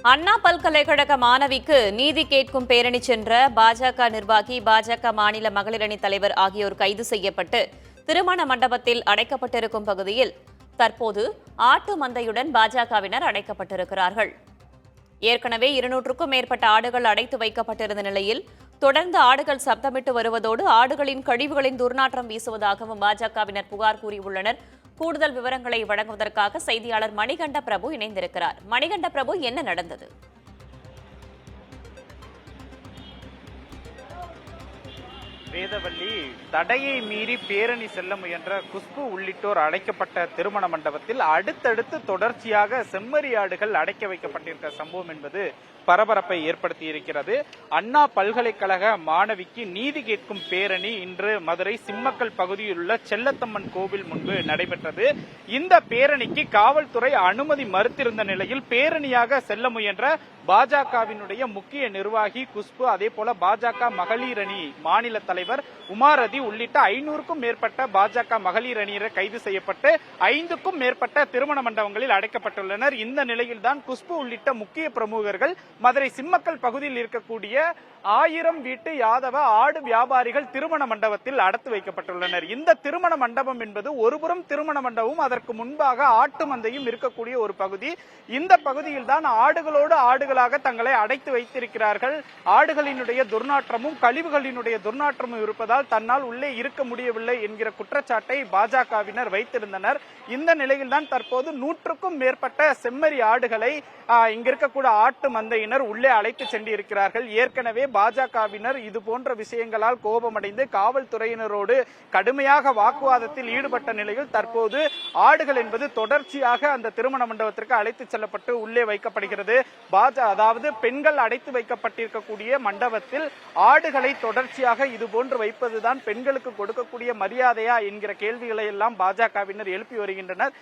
அண்ணா பல்கலைக்கழக மாணவிக்கு நீதி கேட்கும் பேரணி சென்ற பாஜக நிர்வாகி, பாஜக மாநில மகளிர் அணி தலைவர் ஆகியோர் கைது செய்யப்பட்டு திருமண மண்டபத்தில் அடைக்கப்பட்டிருக்கும் பகுதியில் தற்போது ஆட்டு மந்தையுடன் பாஜகவினர் அடைக்கப்பட்டிருக்கிறார்கள். ஏற்கனவே 200க்கும் மேற்பட்ட ஆடுகள் அடைத்து வைக்கப்பட்டிருந்த நிலையில் தொடர்ந்து ஆடுகள் சப்தமிட்டு வருவதோடு ஆடுகளின் கழிவுகளின் துர்நாற்றம் வீசுவதாகவும் பாஜகவினர் புகார் கூறியுள்ளனர். கூடுதல் விவரங்களை வழங்குவதற்காக செய்தியாளர் மணிகண்ட பிரபு இணைந்திருக்கிறார். மணிகண்ட பிரபு, என்ன நடந்தது? வேதவள்ளி, தடையை மீறி பேரணி செல்ல முயன்ற குஷ்பு உள்ளிட்டோர் அடைக்கப்பட்ட திருமண மண்டபத்தில் அடுத்தடுத்து தொடர்ச்சியாக செம்மறியாடுகள் அடைக்க வைக்கப்பட்டிருக்கிற சம்பவம் என்பது பரபரப்பை ஏற்படுத்தி இருக்கிறது. அண்ணா பல்கலைக்கழக மாணவிக்கு நீதி கேட்கும் பேரணி இன்று மதுரை சிம்மக்கல் பகுதியில் உள்ள செல்லத்தம்மன் கோவில் முன்பு நடைபெற்றது. இந்த பேரணிக்கு காவல்துறை அனுமதி மறுத்திருந்த நிலையில் பேரணியாக செல்ல முயன்ற பாஜகவினுடைய முக்கிய நிர்வாகி குஷ்பு, அதே போல பாஜக மகளிர் அணி மாநில தலைவர் உமாரதி உள்ளிட்ட 500க்கும் மேற்பட்ட பாஜக மகளிர் அணியினர் கைது செய்யப்பட்டு 5க்கும் மேற்பட்ட திருமண மண்டபங்களில் அடைக்கப்பட்டுள்ளனர். இந்த நிலையில்தான் குஷ்பு உள்ளிட்ட முக்கிய பிரமுகர்கள் மதுரை சிம்மக்கல் பகுதியில் இருக்கக்கூடிய 1000 வீட்டு யாதவ ஆடு வியாபாரிகள் திருமண மண்டபத்தில் அடைத்து வைக்கப்பட்டுள்ளனர். இந்த திருமண மண்டபம் என்பது ஒருபுறம் திருமண மண்டபமும் அதற்கு முன்பாக ஆட்டு மந்தையும் இருக்கக்கூடிய ஒரு பகுதி. இந்த பகுதியில் தான் ஆடுகளோடு ஆடுகளாக தங்களை அடைத்து வைத்திருக்கிறார்கள். ஆடுகளினுடைய துர்நாற்றமும் கழிவுகளினுடைய துர்நாற்றமும் இருப்பதால் தன்னால் உள்ளே இருக்க முடியவில்லை என்கிற குற்றச்சாட்டை பாஜகவினர் வைத்திருந்தனர். இந்த நிலையில் தான் தற்போது 100க்கும் மேற்பட்ட செம்மறி ஆடுகளை இங்க இருக்கக்கூடிய ஆட்டு மந்தையினர் உள்ளே அழைத்து சென்றிருக்கிறார்கள். ஏற்கனவே பாஜகவினர் இது போன்ற விஷயங்களால் கோபமடைந்து காவல்துறையினரோடு கடுமையாக வாக்குவாதத்தில் ஈடுபட்ட நிலையில் தற்போது ஆடுகள் என்பது தொடர்ச்சியாக அந்த திருமண மண்டபத்திற்கு அழைத்து செல்லப்பட்டு உள்ளே வைக்கப்படுகிறது. அதாவது பெண்கள் அடைத்து வைக்கப்பட்டிருக்கக்கூடிய மண்டபத்தில் ஆடுகளை தொடர்ச்சியாக இதுபோன்று வைப்பதுதான் பெண்களுக்கு கொடுக்கக்கூடிய மரியாதையா என்கிற கேள்விகளை எல்லாம் பாஜகவினர் எழுப்பி வருகின்றனர்.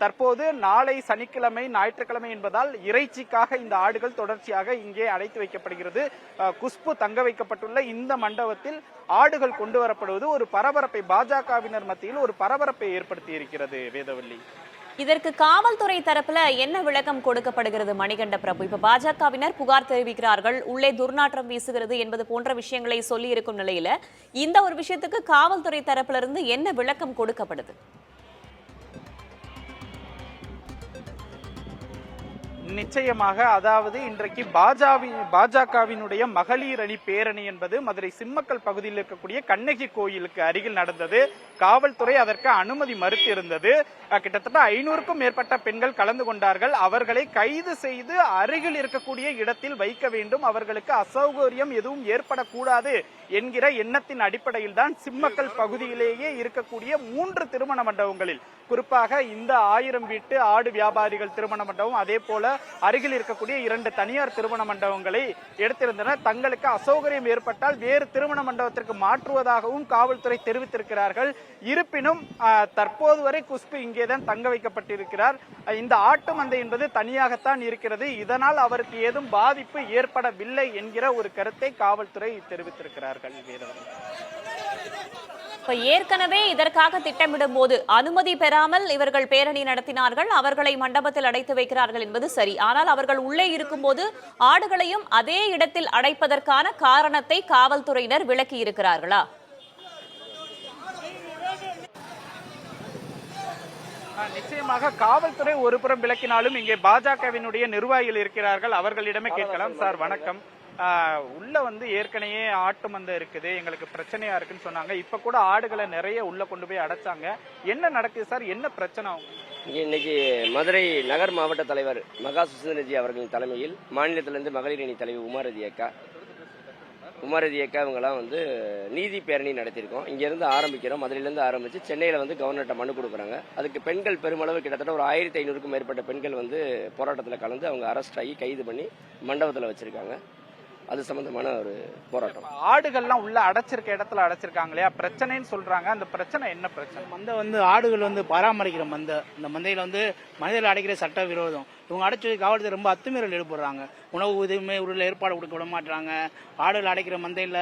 தற்போது நாளை சனிக்கிழமை, ஞாயிற்றுக்கிழமை என்பதால் இறைச்சிக்காக இந்த ஆடுகள் தொடர்ச்சியாக இங்கே அடைத்து வைக்கப்படுகிறது. குஷ்பு தங்க வைக்கப்பட்டுள்ள இந்த மண்டபத்தில் ஆடுகள் கொண்டு வரப்படுவது ஒரு பரபரப்பை, பாஜகவினர் மத்தியில் ஒரு பரபரப்பை ஏற்படுத்தி இருக்கிறது. வேதவள்ளி, இதற்கு காவல்துறை தரப்புல என்ன விளக்கம் கொடுக்கப்படுகிறது? மணிகண்ட பிரபு, இப்ப பாஜகவினர் புகார் தெரிவிக்கிறார்கள், உள்ளே துர்நாற்றம் வீசுகிறது என்பது போன்ற விஷயங்களை சொல்லி இருக்கும் நிலையில இந்த ஒரு விஷயத்துக்கு காவல்துறை தரப்புல இருந்து என்ன விளக்கம் கொடுக்கப்படுது? நிச்சயமாக, அதாவது இன்றைக்கு பாஜகவினுடைய மகளிர் அணி பேரணி என்பது மதுரை சிம்மக்கல் பகுதியில் இருக்கக்கூடிய கண்ணகி கோயிலுக்கு அருகில் நடந்தது. காவல்துறை அதற்கு அனுமதி மறுத்து இருந்தது. கிட்டத்தட்ட 500க்கும் மேற்பட்ட பெண்கள் கலந்து கொண்டார்கள். அவர்களை கைது செய்து அருகில் இருக்கக்கூடிய இடத்தில் வைக்க வேண்டும், அவர்களுக்கு அசௌகரியம் எதுவும் ஏற்படக்கூடாது என்கிற எண்ணத்தின் அடிப்படையில் தான் சிம்மக்கல் பகுதியிலேயே இருக்கக்கூடிய 3 திருமண மண்டபங்களில், குறிப்பாக இந்த 1000 வீட்டு ஆடு வியாபாரிகள் திருமண மண்டபம், அதே போல அருகில் இருக்கக்கூடிய 2 தனியார் திருமண மண்டபங்களை எடுத்திருந்தனர். தங்களுக்கு அசௌகரியம் ஏற்பட்டால் வேறு திருமண மண்டபத்திற்கு மாற்றுவதாகவும் காவல்துறை தெரிவித்திருக்கிறார்கள். இருப்பினும் தற்போது வரை குஷ்பு இங்கேதான் தங்க வைக்கப்பட்டிருக்கிறார். இந்த ஆட்டு மந்தை என்பது தனியாகத்தான் இருக்கிறது. இதனால் அவருக்கு ஏதும் பாதிப்பு ஏற்படவில்லை என்கிற ஒரு கருத்தை காவல்துறை தெரிவித்திருக்கிறார்கள். ஏற்கனவே இதற்காக திட்டமிடும் போது அனுமதி பெறாமல் இவர்கள் பேரணி நடத்தினார்கள், அவர்களை மண்டபத்தில் அடைத்து வைக்கிறார்கள் என்பது சரி. ஆனால் அவர்கள் உள்ளே இருக்கும் போது ஆடுகளையும் அதே இடத்தில் அடைப்பதற்கான காரணத்தை காவல்துறையினர் விளக்கி இருக்கிறார்களா? நிச்சயமாக காவல்துறை ஒருபுறம் விளக்கினாலும் இங்கே பாஜகவினுடைய நிர்வாகிகள் இருக்கிறார்கள், அவர்களிடமே கேட்கலாம். சார் வணக்கம். உள்ள ஏற்கனவே ஆட்டு மந்தை இருக்குது, எங்களுக்கு பிரச்சனையா இருக்குன்னு சொன்னாங்க. இப்ப கூட ஆடுகளை நிறைய உள்ள கொண்டு போய் அடைச்சாங்க. என்ன நடக்குது சார், என்ன பிரச்சனை? இன்னைக்கு மதுரை நகர் மாவட்ட தலைவர் மகா சுசீந்திரஜி அவர்களின் தலைமையில் மாநிலத்திலிருந்து மகளிர் அணி தலைவர் உமாரதி அக்கா இவங்கெல்லாம் நீதி பேரணி நடத்தியிருக்கோம். இங்கிருந்து ஆரம்பிக்கிறோம், மதுரையிலிருந்து ஆரம்பிச்சு சென்னையில் கவர்னர்கிட்ட மனு கொடுக்குறாங்க. அதுக்கு பெண்கள் பெருமளவு கிட்டத்தட்ட ஒரு 1500க்கும் மேற்பட்ட பெண்கள் போராட்டத்தில் கலந்து அவங்க அரெஸ்ட் ஆகி கைது பண்ணி மண்டபத்தில் வச்சிருக்காங்க. அது சம்பந்தமான ஒரு போராட்டம். ஆடுகள்லாம் உள்ள அடைச்சிருக்க இடத்துல அடைச்சிருக்காங்க, பிரச்சனைன்னு சொல்றாங்க. அந்த பிரச்சனை என்ன பிரச்சனை? மந்தை ஆடுகள் பராமரிக்கிற மந்தை, இந்த மந்தையில மனிதர்கள் அடைக்கிற சட்ட விரோதம். இவங்க அடைச்சி காவல்துறை ரொம்ப அத்துமீறல் ஈடுபடுறாங்க. உணவு எதுவுமே உள்ள ஏற்பாடு கொடுக்க விட மாட்டாங்க. ஆடுகள் அடைக்கிற மந்தையில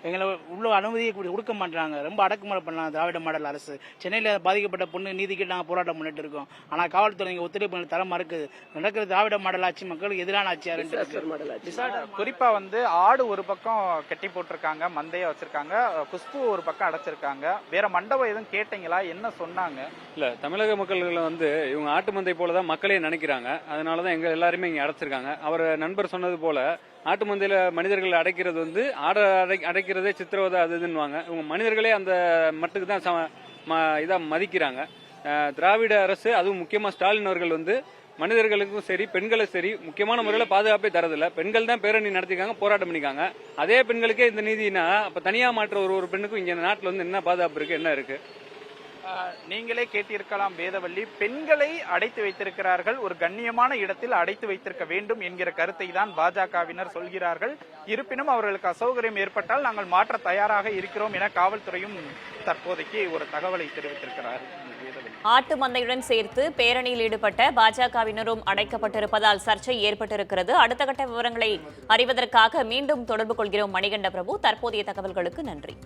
எங்களை உள்ள அனுமதியை கொடுக்க மாட்டாங்க. ரொம்ப அடக்குமுறை பண்ணலாம் திராவிட மாடல் அரசு. சென்னையில் பாதிக்கப்பட்ட பொண்ணு நீதிக்கு நாங்கள் போராட்டம் பண்ணிட்டு இருக்கோம். ஆனால் காவல்துறை இங்கே ஒத்துழைப்பு தர மறுக்குது. நடக்கிற திராவிட மாடல் ஆட்சி மக்களுக்கு எதிரான ஆட்சியா குறிப்பா வந்து ஆடு ஒரு பக்கம் கட்டி போட்டிருக்காங்க, மந்தைய வச்சிருக்காங்க, குஷ்பு ஒரு பக்கம் அடைச்சிருக்காங்க. வேற மண்டபம் எதுவும் கேட்டீங்களா? என்ன சொன்னாங்க? இல்ல, தமிழக மக்கள் வந்து இவங்க ஆட்டு மந்தை போலதான் மக்களே நினைக்கிறாங்க. அதனாலதான் எங்க எல்லாருமே இங்க அடைச்சிருக்காங்க. அவர் நண்பர் சொன்னது போல ஆட்டு மந்தையில மனிதர்கள் அடைக்கிறது வந்து ஆடை அடைக்கிறதே சித்திரவதை அது இதுன்னுவாங்க. இவங்க மனிதர்களே அந்த மட்டுக்கு தான் இதா மதிக்கிறாங்க. திராவிட அரசு, அதுவும் முக்கியமா ஸ்டாலின் அவர்கள் வந்து மனிதர்களுக்கும் சரி பெண்களும் சரி முக்கியமான முறையில் பாதுகாப்பே தரதில்லை. பெண்கள் தான் பேரணி நடத்திக்காங்க, போராட்டம் பண்ணிக்காங்க. அதே பெண்களுக்கே இந்த நீதினா அப்ப தனியா மாற்ற ஒரு பெண்ணுக்கும் இங்க நாட்டில் வந்து என்ன பாதுகாப்பு இருக்கு, என்ன இருக்கு? நீங்களே கேட்டிருக்கலாம் வேதவள்ளி, பெண்களை அடைத்து வைத்திருக்கிறார்கள், ஒரு கண்ணியமான இடத்தில் அடைத்து வைத்திருக்க வேண்டும் என்கிற கருத்தை தான் பாஜகவினர் சொல்கிறார்கள். இருப்பினும் அவர்களுக்கு அசௌகரியம் ஏற்பட்டால் நாங்கள் மாற்ற தயாராக இருக்கிறோம் என காவல்துறையும் தற்போதைக்கு ஒரு தகவலை தெரிவித்திருக்கிறார். ஆட்டு மந்தையுடன் சேர்த்து பேரணியில் ஈடுபட்ட பாஜகவினரும் அடைக்கப்பட்டிருப்பதால் சர்ச்சை ஏற்பட்டிருக்கிறது. அடுத்த கட்ட விவரங்களை அறிவதற்காக மீண்டும் தொடர்பு கொள்கிறோம் மணிகண்ட பிரபு. தற்போதைய தகவல்களுக்கு நன்றி.